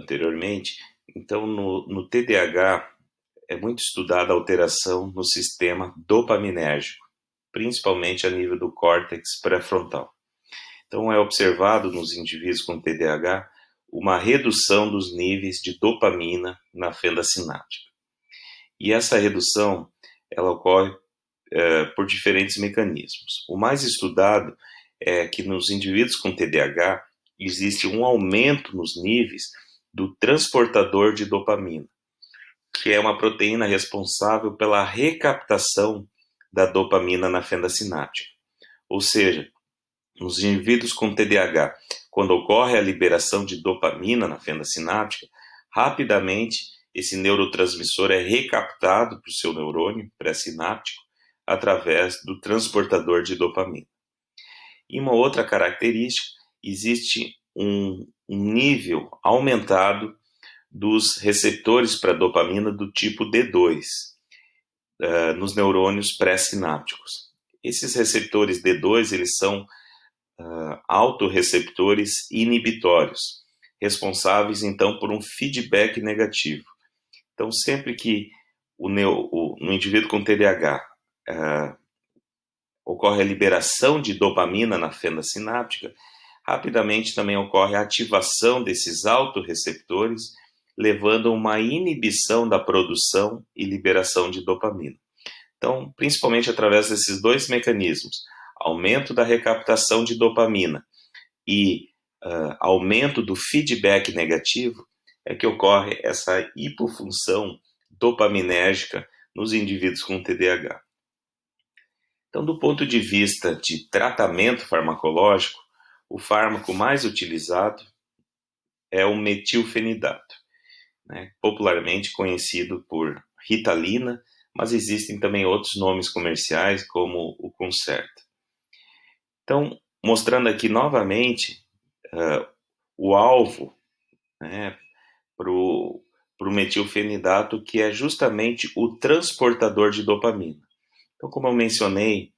anteriormente, então no TDAH é muito estudada a alteração no sistema dopaminérgico, principalmente a nível do córtex pré-frontal. Então é observado nos indivíduos com TDAH uma redução dos níveis de dopamina na fenda sináptica. E essa redução ela ocorre por diferentes mecanismos. O mais estudado é que nos indivíduos com TDAH existe um aumento nos níveis do transportador de dopamina, que é uma proteína responsável pela recaptação da dopamina na fenda sináptica. Ou seja, nos indivíduos com TDAH, quando ocorre a liberação de dopamina na fenda sináptica, rapidamente esse neurotransmissor é recaptado para o seu neurônio pré-sináptico através do transportador de dopamina. E uma outra característica, existe um nível aumentado dos receptores para dopamina do tipo D2 nos neurônios pré-sinápticos. Esses receptores D2 eles são autorreceptores inibitórios, responsáveis então por um feedback negativo. Então sempre que no indivíduo com TDAH ocorre a liberação de dopamina na fenda sináptica, rapidamente também ocorre a ativação desses autorreceptores, levando a uma inibição da produção e liberação de dopamina. Então, principalmente através desses dois mecanismos, aumento da recaptação de dopamina e aumento do feedback negativo, é que ocorre essa hipofunção dopaminérgica nos indivíduos com TDAH. Então, do ponto de vista de tratamento farmacológico, o fármaco mais utilizado é o metilfenidato, popularmente conhecido por Ritalina, mas existem também outros nomes comerciais, como o Concerta. Então, mostrando aqui novamente o alvo para o metilfenidato, que é justamente o transportador de dopamina. Então, como eu mencionei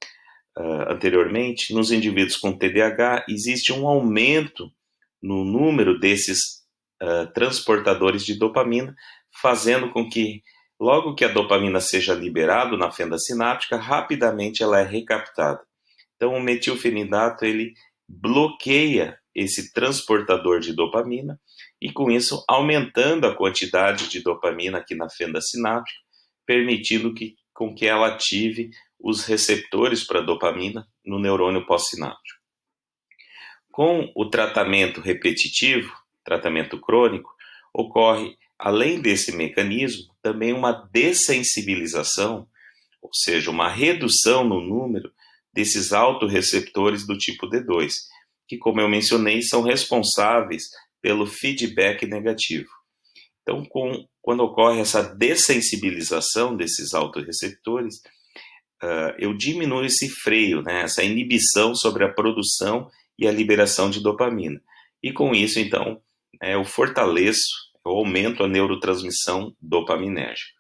anteriormente, nos indivíduos com TDAH existe um aumento no número desses transportadores de dopamina, fazendo com que, logo que a dopamina seja liberada na fenda sináptica, rapidamente ela é recaptada. Então, o metilfenidato ele bloqueia esse transportador de dopamina e, com isso, aumentando a quantidade de dopamina aqui na fenda sináptica, permitindo com que ela ative os receptores para dopamina no neurônio pós-sináptico. Com o tratamento repetitivo, tratamento crônico, ocorre, além desse mecanismo, também uma dessensibilização, ou seja, uma redução no número desses autorreceptores do tipo D2, que, como eu mencionei, são responsáveis pelo feedback negativo. Então, quando ocorre essa dessensibilização desses autorreceptores, eu diminuo esse freio, essa inibição sobre a produção e a liberação de dopamina. E com isso, então, eu fortaleço, eu aumento a neurotransmissão dopaminérgica.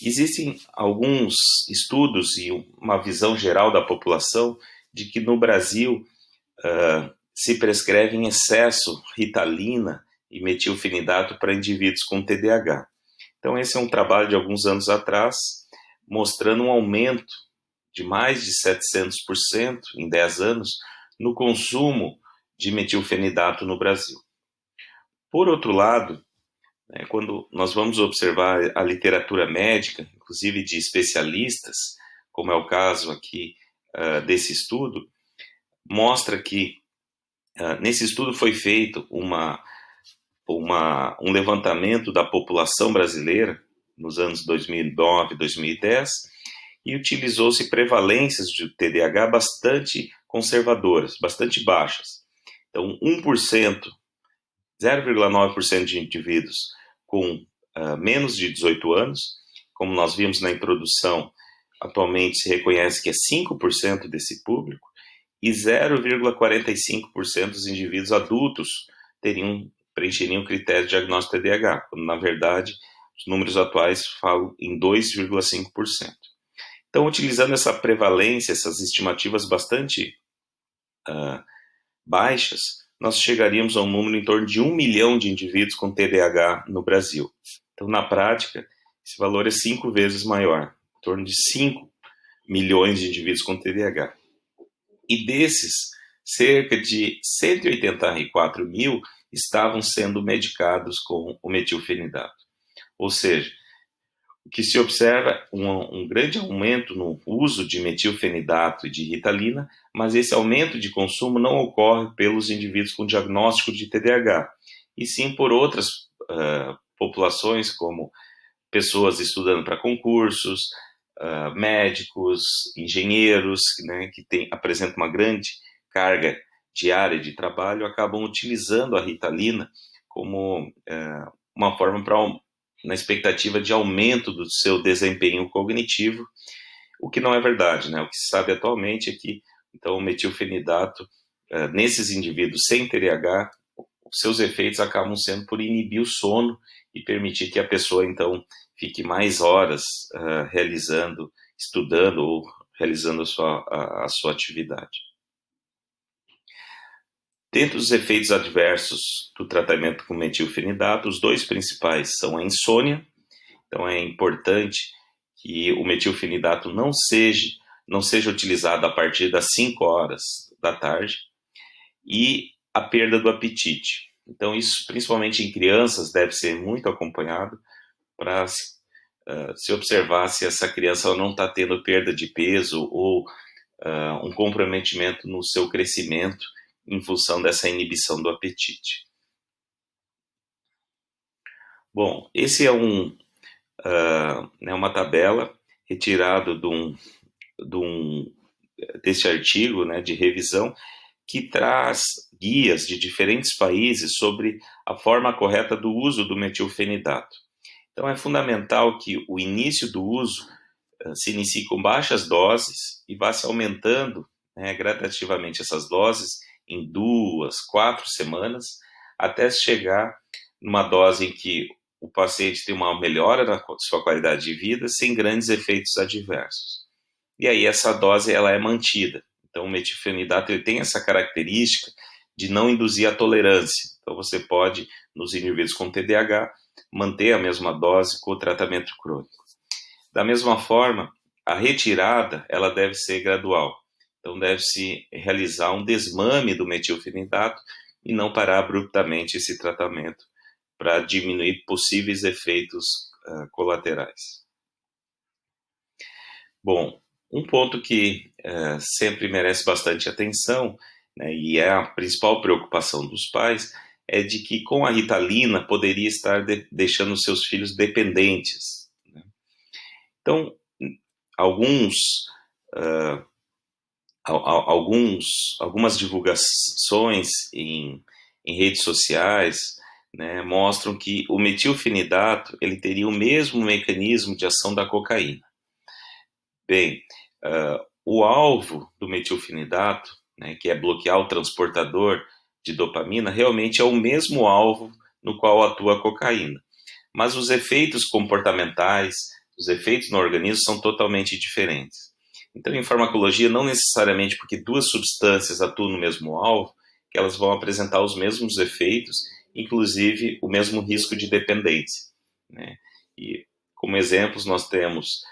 Existem alguns estudos e uma visão geral da população de que no Brasil se prescreve em excesso Ritalina e metilfenidato para indivíduos com TDAH. Então esse é um trabalho de alguns anos atrás, mostrando um aumento de mais de 700% em 10 anos no consumo de metilfenidato no Brasil. Por outro lado, quando nós vamos observar a literatura médica, inclusive de especialistas, como é o caso aqui desse estudo, mostra que nesse estudo foi feito um levantamento da população brasileira nos anos 2009, 2010, e utilizou-se prevalências de TDAH bastante conservadoras, bastante baixas. Então, 1%, 0,9% de indivíduos com menos de 18 anos, como nós vimos na introdução, atualmente se reconhece que é 5% desse público, e 0,45% dos indivíduos adultos preencheriam o critério de diagnóstico TDAH, quando na verdade os números atuais falam em 2,5%. Então, utilizando essa prevalência, essas estimativas bastante baixas, nós chegaríamos a um número em torno de 1 milhão de indivíduos com TDAH no Brasil. Então, na prática, esse valor é 5 vezes maior, em torno de 5 milhões de indivíduos com TDAH. E desses, cerca de 184 mil estavam sendo medicados com o metilfenidato. Ou seja, o que se observa é um grande aumento no uso de metilfenidato e de Ritalina, mas esse aumento de consumo não ocorre pelos indivíduos com diagnóstico de TDAH, e sim por outras populações, como pessoas estudando para concursos, médicos, engenheiros, né, que apresentam uma grande carga diária de trabalho, acabam utilizando a Ritalina como uma forma na expectativa de aumento do seu desempenho cognitivo, o que não é verdade, né? O que se sabe atualmente é que então, o metilfenidato, nesses indivíduos sem TDAH, os seus efeitos acabam sendo por inibir o sono e permitir que a pessoa, então, fique mais horas estudando ou realizando a sua atividade. Dentro dos efeitos adversos do tratamento com metilfenidato, os dois principais são a insônia. Então é importante que o metilfenidato não seja utilizado a partir das 5 horas da tarde, e a perda do apetite. Então isso, principalmente em crianças, deve ser muito acompanhado para se observar se essa criança não está tendo perda de peso ou um comprometimento no seu crescimento em função dessa inibição do apetite. Bom, esse é uma tabela retirada desse artigo, né, de revisão, que traz guias de diferentes países sobre a forma correta do uso do metilfenidato. Então é fundamental que o início do uso se inicie com baixas doses e vá se aumentando, né, gradativamente essas doses em 2, 4 semanas, até chegar numa dose em que o paciente tem uma melhora na sua qualidade de vida sem grandes efeitos adversos. E aí essa dose ela é mantida. Então o metilfenidato ele tem essa característica de não induzir a tolerância. Então você pode, nos indivíduos com TDAH, manter a mesma dose com o tratamento crônico. Da mesma forma, a retirada ela deve ser gradual. Então deve-se realizar um desmame do metilfenidato e não parar abruptamente esse tratamento para diminuir possíveis efeitos colaterais. Bom, um ponto que sempre merece bastante atenção, né, e é a principal preocupação dos pais, é de que com a Ritalina poderia estar deixando seus filhos dependentes, né? Então, algumas divulgações em redes sociais, né, mostram que o metilfenidato ele teria o mesmo mecanismo de ação da cocaína. Bem, o alvo do metilfenidato, né, que é bloquear o transportador de dopamina, realmente é o mesmo alvo no qual atua a cocaína. Mas os efeitos comportamentais, os efeitos no organismo são totalmente diferentes. Então, em farmacologia, não necessariamente porque duas substâncias atuam no mesmo alvo, que elas vão apresentar os mesmos efeitos, inclusive o mesmo risco de dependência, né? E como exemplos nós temos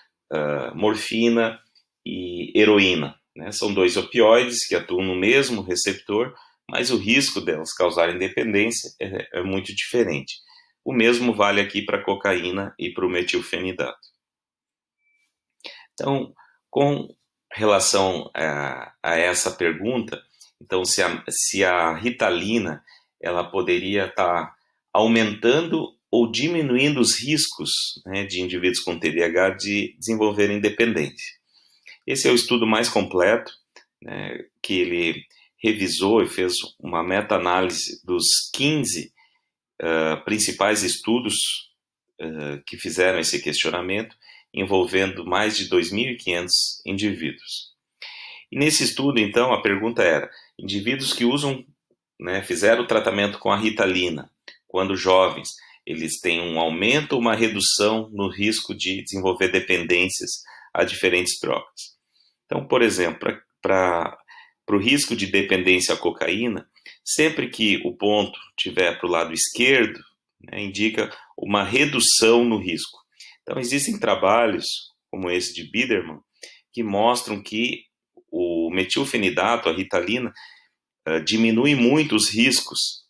morfina e heroína, né? São dois opioides que atuam no mesmo receptor, mas o risco delas causarem dependência é muito diferente. O mesmo vale aqui para a cocaína e para o metilfenidato. Então, com relação a essa pergunta, então se a Ritalina ela poderia estar aumentando ou diminuindo os riscos, né, de indivíduos com TDAH de desenvolverem dependência. Esse é o estudo mais completo, né, que ele revisou e fez uma meta-análise dos 15 principais estudos que fizeram esse questionamento, envolvendo mais de 2.500 indivíduos. E nesse estudo, então, a pergunta era: indivíduos que fizeram o tratamento com a Ritalina, quando jovens, eles têm um aumento ou uma redução no risco de desenvolver dependências a diferentes drogas. Então, por exemplo, para o risco de dependência à cocaína, Sempre que o ponto estiver para o lado esquerdo, né, indica uma redução no risco. Então, existem trabalhos, como esse de Biderman, que mostram que o metilfenidato, a Ritalina, diminui muito os riscos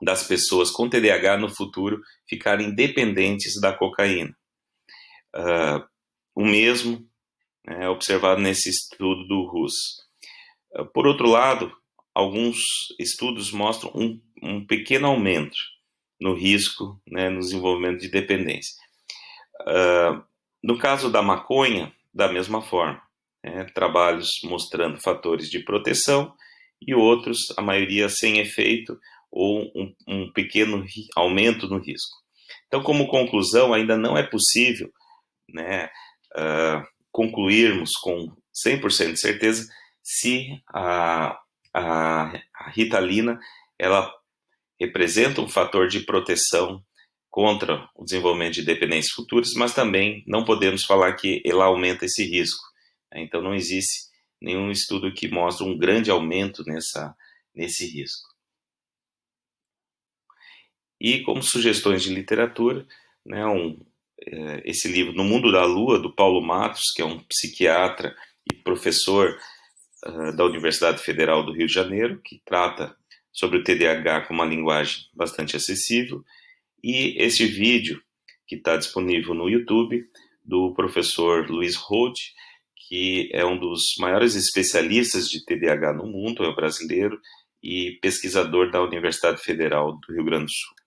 das pessoas com TDAH no futuro ficarem dependentes da cocaína. O mesmo é observado nesse estudo do Rus. Por outro lado, alguns estudos mostram um pequeno aumento no risco, né, no desenvolvimento de dependência. No caso da maconha, da mesma forma, trabalhos mostrando fatores de proteção e outros, a maioria sem efeito ou um pequeno aumento no risco. Então, como conclusão, ainda não é possível, né, concluirmos com 100% de certeza se a Ritalina ela representa um fator de proteção contra o desenvolvimento de dependências futuras, mas também não podemos falar que ela aumenta esse risco. Então, não existe nenhum estudo que mostre um grande aumento nesse risco. E como sugestões de literatura, né, esse livro No Mundo da Lua, do Paulo Matos, que é um psiquiatra e professor da Universidade Federal do Rio de Janeiro, que trata sobre o TDAH com uma linguagem bastante acessível, e esse vídeo que está disponível no YouTube, do professor Luiz Rode, que é um dos maiores especialistas de TDAH no mundo, é brasileiro, e pesquisador da Universidade Federal do Rio Grande do Sul.